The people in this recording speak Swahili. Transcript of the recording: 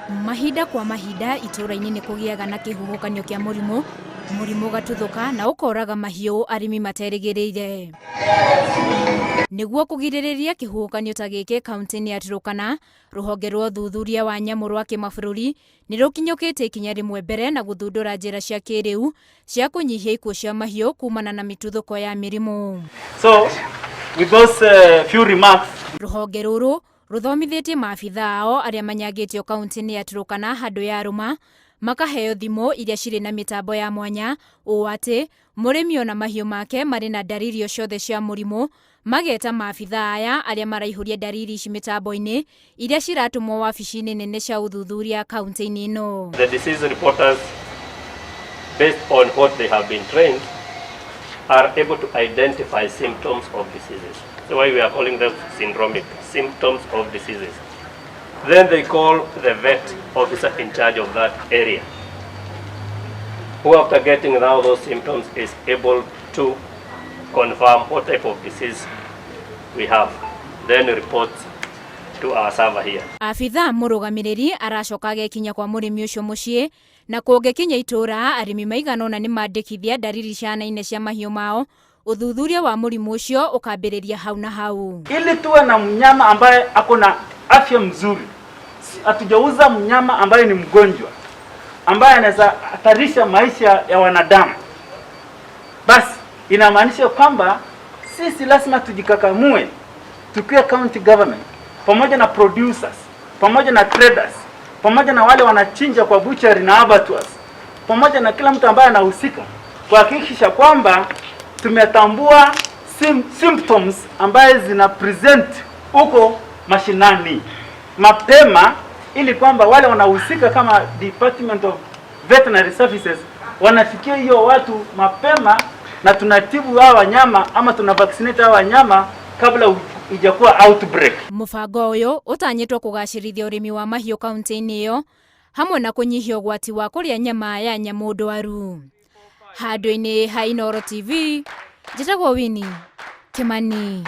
Mahinda kwa mahinda itũra-inĩ nĩ kũgĩaga na kĩhuhũkanio kĩa mũrimũ gatuthuka na ũkoraga mahiũ arĩmi materĩgĩrĩire. Nĩguo kũgirĩrĩria kĩhuhũkanio ta gĩkĩ kaunti-inĩ ya Turkana, rũhonge rwa ũthuthuria wa nyamũ rwa kĩmabũrũri nĩ rũkinyũkĩte ikinya rĩmwe mbere na gũthundũra njĩra cia kĩrĩu cia kũnyihia ikuũ cia mahiũ kumana na mĩtuthũko ya mĩrimũ. So with those few remarks, rũhonge rũrũ rũthomithĩtie maabitha ao arĩa manyangĩtio kaunti-inĩ ya Turkana handũ ya rũma makaheo thimũ iria cirĩ na mĩtambo ya mwanya ũũ atĩ mũrĩmi ona mahiũ make marĩ na ndariri o ciothe cia mũrimũ mageta maabitha aya arĩa maraihũria ndariri ici mĩtambo-inĩ iria ciratũmwo wabici-inĩ nene cia ũthuthuria kaunti-inĩ ĩno. The disease reporters, based on what they have been trained, are able to identify symptoms of diseases. That's why we are calling them syndromic symptoms of diseases. Then they call the vet officer in charge of that area, who after getting now those symptoms is able to confirm what type of disease we have, then report to our server here. Afitha mũrũgamĩrĩri aracoka agĩkinya kwa mũrĩmi ũcio mũciĩ na kũngĩkinya itũra arĩmi maigana ũna nĩ mandĩkithia ndariri cianaine cia mahiũ mao. Uthuthuria wa mũrimũ ũcio ũkambĩrĩria hau na hau. Ili tuwe na mnyama ambaye ako na afya mzuri, hatujauza mnyama ambaye ni mgonjwa, ambaye anaweza hatarisha maisha ya wanadamu. Basi inamaanisha kwamba sisi lazima tujikakamue, tukiwa county government, pamoja na producers, pamoja na traders, pamoja na wale wanachinja kwa butchery na abattoirs, pamoja na kila mtu ambaye anahusika, kuhakikisha kwamba tumetambua symptoms ambaye zina present huko mashinani mapema, ili kwamba wale wanahusika kama Department of Veterinary Services wanafikia hiyo watu mapema na tunatibu hawa wanyama ama tunavaccinate hawa wanyama kabla ijakuwa outbreak. Mũbango ũyũ ũtanyĩtwo kũgacĩrithia ũrĩmi wa mahiũ kaunti-inĩ ĩyo hamwe na kũnyihia ũgwati wa kũrĩa nyama ya nyamũ ndwaru. Handũ-inĩ ha Inooro TV, njĩtagwo Winnie Kimani.